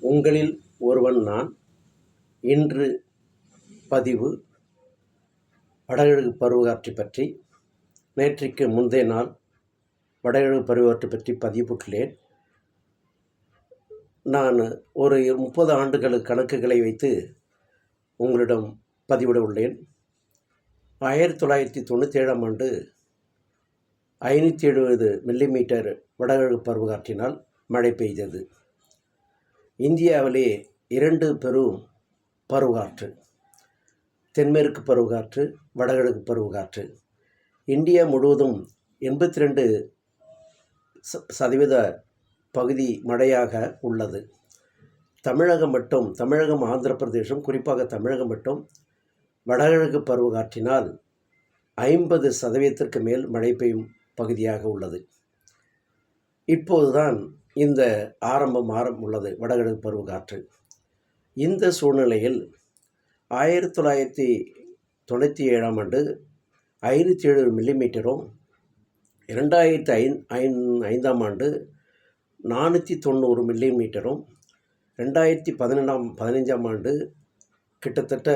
உங்களில் ஒருவன் நான். இன்று பதிவு வடகிழக்கு பருவகாற்றை பற்றி. நேற்றைக்கு முந்தைய நாள் வடகிழக்கு பருவகாற்றை பற்றி பதிவிட்டுள்ளேன். நான் ஒரு 30 ஆண்டுகள் கணக்குகளை வைத்து உங்களிடம் பதிவிட உள்ளேன். 1997ஆம் ஆண்டு 570 மில்லிமீட்டர் வடகிழக்கு பருவகாற்றினால் மழை பெய்தது. இந்தியாவிலே 2 பெரும் பருவகாற்று, தென்மேற்கு பருவகாற்று, வடகிழக்கு பருவகாற்று. இந்தியா முழுவதும் 82% பகுதி மழையாக உள்ளது. தமிழகம், ஆந்திர பிரதேசம், குறிப்பாக தமிழகம் மட்டும் வடகிழக்கு பருவகாற்றினால் 50% மேல் மழை பெய்யும் பகுதியாக உள்ளது. இப்போதுதான் இந்த ஆரம்பம் உள்ளது வடகிழக்கு பருவகாற்று. இந்த சூழ்நிலையில் 1997ஆம் ஆண்டு 570 மில்லிமீட்டரும், 2005ஆம் ஆண்டு 490 மில்லிமீட்டரும், 2015ஆம் ஆண்டு கிட்டத்தட்ட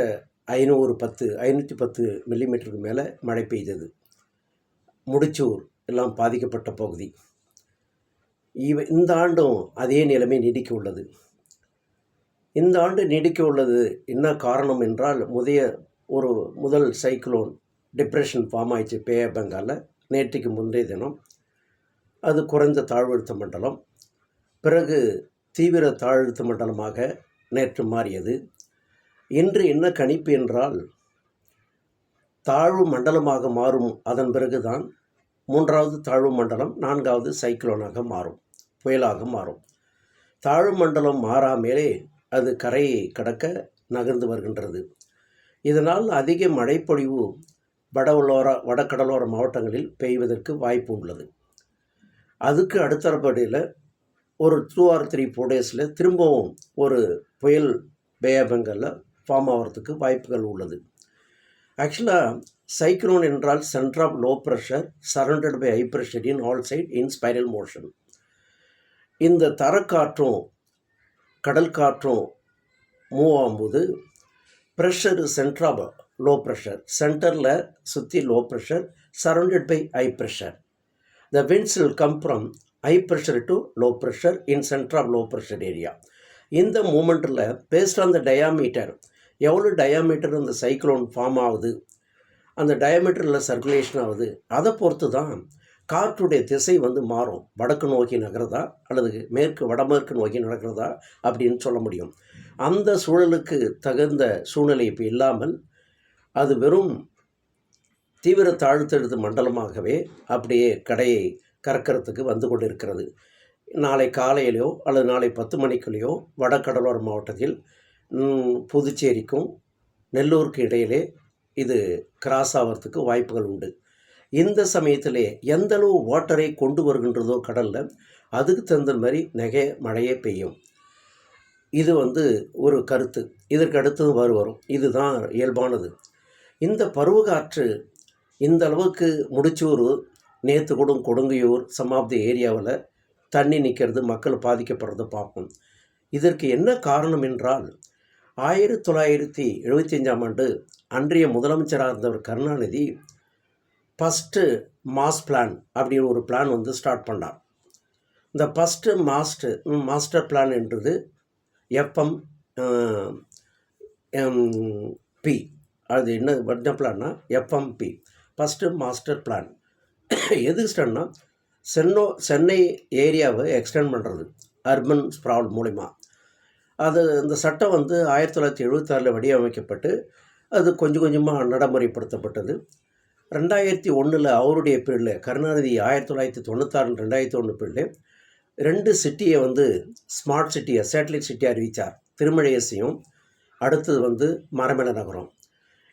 510 மில்லிமீட்டருக்கு மேலே மழை பெய்தது. முடிச்சூர் எல்லாம் பாதிக்கப்பட்ட பகுதி. இந்த ஆண்டும் அதே நிலைமை நீடிக்க உள்ளது. இந்த ஆண்டு நீடிக்க உள்ளது என்ன காரணம் என்றால், முதல் சைக்ளோன் டிப்ரெஷன் ஃபார்ம் ஆயிடுச்சு பே ஆஃப் பெங்காலில் நேற்றுக்கு முந்தைய தினம். அது குறைந்த தாழ்வழுத்த மண்டலம், பிறகு தீவிர தாழ்வழுத்த மண்டலமாக நேற்று மாறியது. இன்று என்ன கணிப்பு என்றால், தாழ்வு மண்டலமாக மாறும், அதன் பிறகுதான் 3வது தாழ்வு மண்டலம் 4வது சைக்ளோனாக மாறும், புயலாக மாறும். தாழ்வு மண்டலம் மாறாமலே அது கரையை கடக்க நகர்ந்து வருகின்றது. இதனால் அதிக மழைப்பொழிவு வடகடலோர மாவட்டங்களில் பெய்வதற்கு வாய்ப்பு உள்ளது. அதுக்கு அடுத்தபடியில் ஒரு 2 or 3 டேஸில் திரும்பவும் ஒரு புயல் பே ஆஃப் பெங்காலில் ஃபார்ம் ஆகிறதுக்கு வாய்ப்புகள் உள்ளது. ஆக்சுவலாக சைக்ளோன் என்றால் centre of low pressure surrounded by high pressure in all side in spiral motion. இந்த தரக்காற்றும் கடல் காற்றும் மூவ் ஆகும்போது pressure centre of low pressure, சென்டரில் சுற்றி low pressure, surrounded by high pressure. The winds will come from high pressure to low pressure in center of low pressure area. இந்த மூமெண்ட்டில் based on the diameter, எவ்வளோ diameter அந்த cyclone form ஆகுது, அந்த டயாமீட்டரில் circulation ஆகுது, அதை பொறுத்து தான் காற்றுடைய திசை மாறும். வடக்கு நோக்கி நகர்றதா அல்லது வடமேற்கு நோக்கி நடக்கிறதா அப்படின்னு சொல்ல முடியும். அந்த சூழலுக்கு தகுந்த சூழ்நிலை இப்போ இல்லாமல் அது வெறும் தீவிர தாழ்த்தெழுத்து மண்டலமாகவே அப்படியே கடையை கறக்கிறதுக்கு வந்து கொண்டு இருக்கிறது. நாளை காலையிலையோ அல்லது நாளை 10 மணிக்குள்ளேயோ வடகடலோர மாவட்டத்தில் புதுச்சேரிக்கும் நெல்லூருக்கு இடையிலே இது கிராஸ் ஆகிறதுக்கு வாய்ப்புகள் உண்டு. இந்த சமயத்திலே எந்த அளவு வாட்டரை கொண்டு வருகின்றதோ கடலில், அதுக்கு தகுந்த மாதிரி மழையே பெய்யும். இது ஒரு கருத்து. இதற்கு அடுத்தது வரும். இதுதான் இயல்பானது. இந்த பருவகாற்று இந்த அளவுக்கு முடிச்சூர், நேற்று கூட கொடுங்கையூர், சம் ஆஃப் தி ஏரியாவில் தண்ணி நிற்கிறது, மக்கள் பாதிக்கப்படுறதை பார்ப்போம். இதற்கு என்ன காரணம் என்றால், 1975ஆம் ஆண்டு அன்றைய முதலமைச்சராக இருந்தவர் கருணாநிதி ஃபஸ்ட்டு மாஸ் பிளான் அப்படின்னு ஒரு பிளான் ஸ்டார்ட் பண்ணார். இந்த ஃபஸ்ட்டு மாஸ்டர் பிளான் என்றது FMP. அது என்ன பிளான்னா FMP, ஃபஸ்ட்டு மாஸ்டர் பிளான். எது ஸ்டார்ட்னா சென்னை ஏரியாவை எக்ஸ்டெண்ட் பண்ணுறது அர்பன் ஸ்ப்ரால் மூலிமா. இந்த சட்டம் 1976 வடிவமைக்கப்பட்டு அது கொஞ்சம் கொஞ்சமாக நடைமுறைப்படுத்தப்பட்டது. 2001 அவருடைய பீரியடில், கருணாநிதி 1996 2001 பீரியடில் 2 சிட்டியை ஸ்மார்ட் சிட்டியை, சேட்டலைட் சிட்டியை அறிவித்தார். திருமழிசையும், அடுத்தது மரமேல நகரம்.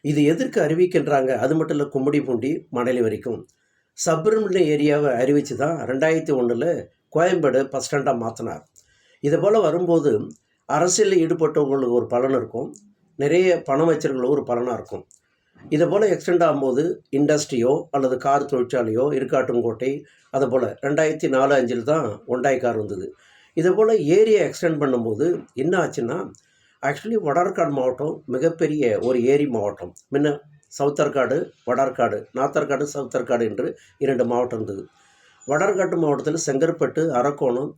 இது எதற்கு அறிவிக்கின்றாங்க? அது மட்டும் இல்லை, கும்மிடிப்பூண்டி, மணலி வரைக்கும் சப்ரமணிய ஏரியாவை அறிவித்து தான் 2001 கோயம்பேடு பஸ் ஸ்டாண்டாக மாற்றினார். இது போல் வரும்போது அரசியலில் ஈடுபட்டவங்களுக்கு ஒரு பலன் இருக்கும், நிறைய பணம் வச்சிருக்கிறவங்களுக்கு ஒரு பலனாக இருக்கும். இதை போல் எக்ஸ்டெண்ட் ஆகும்போது இண்டஸ்ட்ரியோ அல்லது கார் தொழிற்சாலையோ, இருக்காட்டுங்கோட்டை, அதை போல் 2004-05 தான் ஒண்டாய் கார் வந்தது. இதுபோல் ஏரியை எக்ஸ்டெண்ட் பண்ணும்போது என்ன ஆச்சுன்னா, ஆக்சுவலி வடார்காடு மாவட்டம் மிகப்பெரிய ஒரு ஏரி மாவட்டம். முன்ன சவுத்தர்காடு, வடார்காடு, நார்த்தர்காடு, சவுத்தர்காடு என்று 2 மாவட்டம் இருந்தது. வடார்காட்டு மாவட்டத்தில் செங்கற்பட்டு, அரக்கோணம்,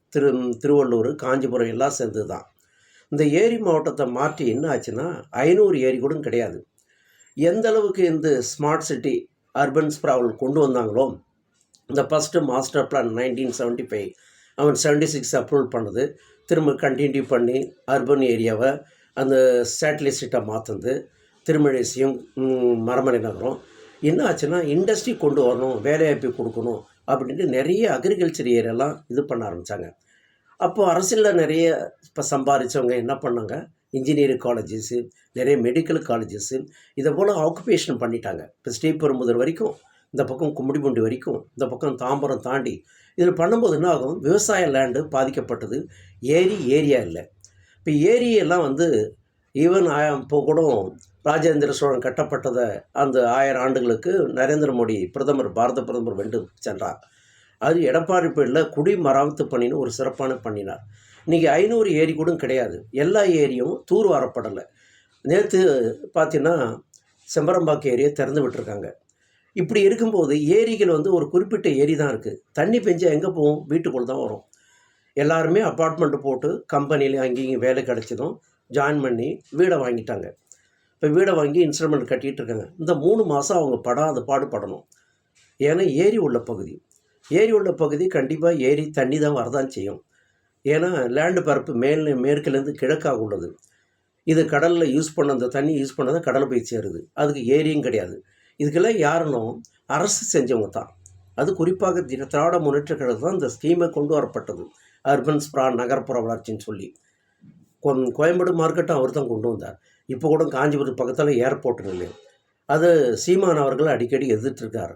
திருவள்ளூர், காஞ்சிபுரம் எல்லாம் சேர்ந்தது தான். இந்த ஏரி மாவட்டத்தை மாற்றி என்ன ஆச்சுன்னா 500 ஏரி கூட கிடையாது. எந்த அளவுக்கு இந்த ஸ்மார்ட் சிட்டி அர்பன் ஸ்ப்ராவல் கொண்டு வந்தாங்களோ, இந்த ஃபஸ்ட்டு மாஸ்டர் பிளான் 1975 அவன் 76 அப்ரூவல் பண்ணது, திரும்ப கண்டினியூ பண்ணி அர்பன் ஏரியாவை அந்த சேட்டலைட் சிட்டாக மாற்றுறது, திருமழிசையும் மரமலை நகரம். என்ன ஆச்சுன்னா இண்டஸ்ட்ரி கொண்டு வரணும், வேலைவாய்ப்பு கொடுக்கணும் அப்படின்ட்டு நிறைய அக்ரிகல்ச்சர் ஏரியாலாம் இது பண்ண ஆரம்பித்தாங்க. அப்போது அரசியலில் நிறைய இப்போ சம்பாதிச்சவங்க என்ன பண்ணாங்க, இன்ஜினியரிங் காலேஜஸ்ஸு, நிறைய மெடிக்கல் காலேஜஸ்ஸு இதை போல் ஆக்குபேஷன் பண்ணிட்டாங்க. இப்போ ஸ்ரீபெரும்புதூர் வரைக்கும், இந்த பக்கம் கும்மிடிப்பூண்டி வரைக்கும், இந்த பக்கம் தாம்பரம் தாண்டி இதில் பண்ணும்போது என்ன ஆகும், விவசாய லேண்டு பாதிக்கப்பட்டது, ஏரியா இல்லை. இப்போ ஏரியெல்லாம் ஈவன் இப்போ கூட ராஜேந்திர சோழன் கட்டப்பட்டதை அந்த 1000 ஆண்டுகளுக்கு நரேந்திர மோடி பாரத பிரதமர் வென்று சென்றார். அது எடப்பாடி பேரில் குடிமராமத்து பண்ணின்னு ஒரு சிறப்பான பண்ணினார். இன்றைக்கி 500 ஏரி கூட கிடையாது. எல்லா ஏரியும் தூர் வரப்படலை. நேற்று பார்த்தீங்கன்னா செம்பரம்பாக்கம் ஏரியை திறந்து விட்டுருக்காங்க. இப்படி இருக்கும்போது ஏரிகள் ஒரு குறிப்பிட்ட ஏரி தான் இருக்குது. தண்ணி பெஞ்சால் எங்கே போகும், வீட்டுக்குள்ளே தான் வரும். எல்லாருமே அப்பார்ட்மெண்ட்டு போட்டு கம்பெனியில் அங்கேயும் வேலை கிடச்சதும் ஜாயின் பண்ணி வீடை வாங்கிட்டாங்க. இப்போ வீடை வாங்கி இன்ஸ்டால்மெண்ட் கட்டிகிட்டு இருக்காங்க. இந்த 3 மாதம் அவங்க படாத பாடுபடணும். ஏன்னா ஏரி உள்ள பகுதி கண்டிப்பாக ஏரி தண்ணி தான் வரதான் செய்யும். ஏன்னா லேண்டு பரப்பு மேற்குலேருந்து கிழக்காக உள்ளது. இது கடலில் யூஸ் பண்ண அந்த தண்ணி யூஸ் பண்ணதான் கடலை போய் சேருது. அதுக்கு ஏரியும் கிடையாது. இதுக்கெல்லாம் யாருன்னும் அரசு செஞ்சவங்க தான். அது குறிப்பாக திராவிட முன்னேற்ற கழகம் தான் இந்த ஸ்கீமை கொண்டு வரப்பட்டது. அர்பன் ஸ்ப்ரா நகர்ப்புற வளர்ச்சின்னு சொல்லி கோயம்பேடு மார்க்கெட்டும் அவர் தான் கொண்டு வந்தார். இப்போ கூட காஞ்சிபுரம் பக்கத்தில் ஏர்போர்ட் இல்லை. அது சீமான் அவர்கள் அடிக்கடி எதிர்த்துருக்கார்.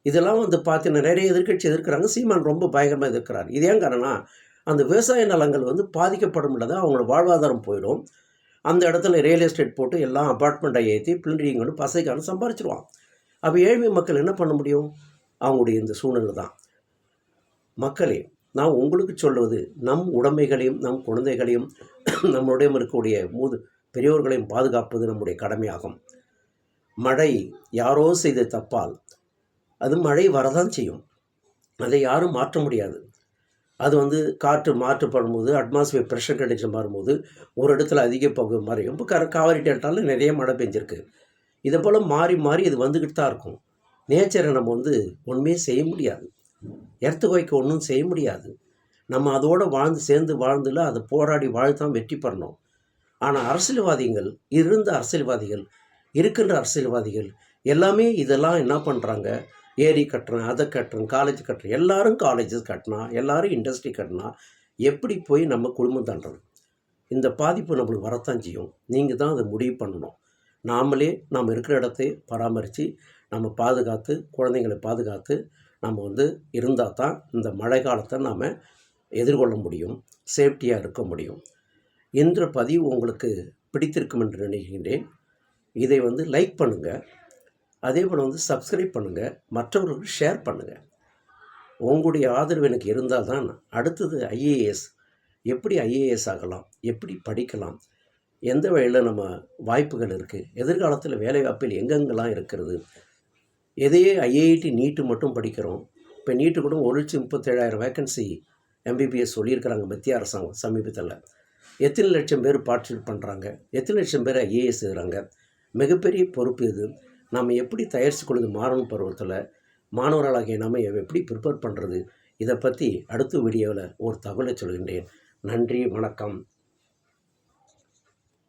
இதெல்லாம் பார்த்தீங்கன்னா நிறைய எதிர்க்கட்சி எதிர்க்கிறாங்க. சீமான் ரொம்ப பயங்கரமாக எதிர்க்கிறார். இது ஏன் காரணம்னா அந்த விவசாய நிலங்கள் பாதிக்கப்படும் இல்லாத அவங்களோட வாழ்வாதாரம் போயிடும். அந்த இடத்துல ரியல் எஸ்டேட் போட்டு எல்லாம் அப்பார்ட்மெண்ட்டை ஏற்றி பில்டிங் கொண்டு பசைக்கான சம்பாரிச்சிடுவான். அப்போ ஏழ்மை மக்கள் என்ன பண்ண முடியும்? அவங்களுடைய இந்த சூழ்நிலை தான். மக்களே, நான் உங்களுக்கு சொல்வது நம் உடைமைகளையும் நம் குழந்தைகளையும் நம்மளுடைய இருக்கக்கூடிய பெரியோர்களையும் பாதுகாப்பது நம்முடைய கடமையாகும். மழை யாரோ செய்த தப்பால் அது மழை வரதான் செய்யும். அதை யாரும் மாற்ற முடியாது. அது காற்று மாற்றப்படும் போது அட்மாஸ்பியர் ப்ரெஷர் கண்டிஷன் மாறும்போது ஒரு இடத்துல அதிக பகுதி மறையும். இப்போ காவிரி டெல்டாவில் நிறைய மழை பெஞ்சிருக்கு. இதை போல் மாறி மாறி இது வந்துக்கிட்டு தான் இருக்கும். நேச்சரை நம்ம ஒன்றுமே செய்ய முடியாது. எர்த்துக்குவைக்கு ஒன்றும் செய்ய முடியாது. நம்ம அதோடு சேர்ந்து வாழ்ந்துல அதை போராடி வாழ்த்தான் வெற்றி பெறணும். ஆனால் இருக்கின்ற அரசியல்வாதிகள் எல்லாமே இதெல்லாம் என்ன பண்ணுறாங்க, ஏரி கட்டுறேன், அதை கட்டுறேன், காலேஜ் கட்டுறேன். எல்லாரும் காலேஜஸ் கட்டினா, எல்லாரும் இண்டஸ்ட்ரி கட்டினா எப்படி போய் நம்ம குடும்பம் தாண்டுறது? இந்த பாதிப்பு நம்மளுக்கு வரத்தான் செய்யும். நீங்கள் தான் அதை முடிவு பண்ணணும். நாம் இருக்கிற இடத்தை பராமரித்து நம்ம பாதுகாத்து குழந்தைங்களை பாதுகாத்து நம்ம இருந்தால் தான் இந்த மழை காலத்தை நாம் எதிர்கொள்ள முடியும், சேஃப்டியாக இருக்க முடியும். என்ற பதிவு உங்களுக்கு பிடித்திருக்கும் என்று நினைக்கின்றேன். இதை லைக் பண்ணுங்கள், அதே போல் சப்ஸ்கிரைப் பண்ணுங்கள், மற்றவர்களுக்கு ஷேர் பண்ணுங்கள். உங்களுடைய ஆதரவு எனக்கு இருந்தால் தான் அடுத்தது எப்படி ஐஏஎஸ் ஆகலாம், எப்படி படிக்கலாம், எந்த வழியில் நம்ம வாய்ப்புகள் இருக்குது, எதிர்காலத்தில் வேலைவாய்ப்பில் எங்கெங்கெல்லாம் இருக்கிறது. எதையே ஐஐடி நீட்டு மட்டும் படிக்கிறோம். இப்போ நீட்டு கூட 1,37,000 வேக்கன்சி எம்பிபிஎஸ் சொல்லியிருக்கிறாங்க மத்திய அரசாங்கம் சமீபத்தில். எத்தனை லட்சம் பேர் பார்ட்டிசிபேட் பண்ணுறாங்க, எத்தனை லட்சம் பேர் ஐஏஎஸ் எழுதுகிறாங்க. மிகப்பெரிய பொறுப்பு இது. நாம் எப்படி தயாரித்து கொள்வது மாறணும் பருவத்தில் மாணவர்களாகிய நாம் எப்படி ப்ரிப்பேர் பண்ணுறது, இதை பற்றி அடுத்த வீடியோவில் ஒரு தகவலை சொல்கின்றேன். நன்றி, வணக்கம்.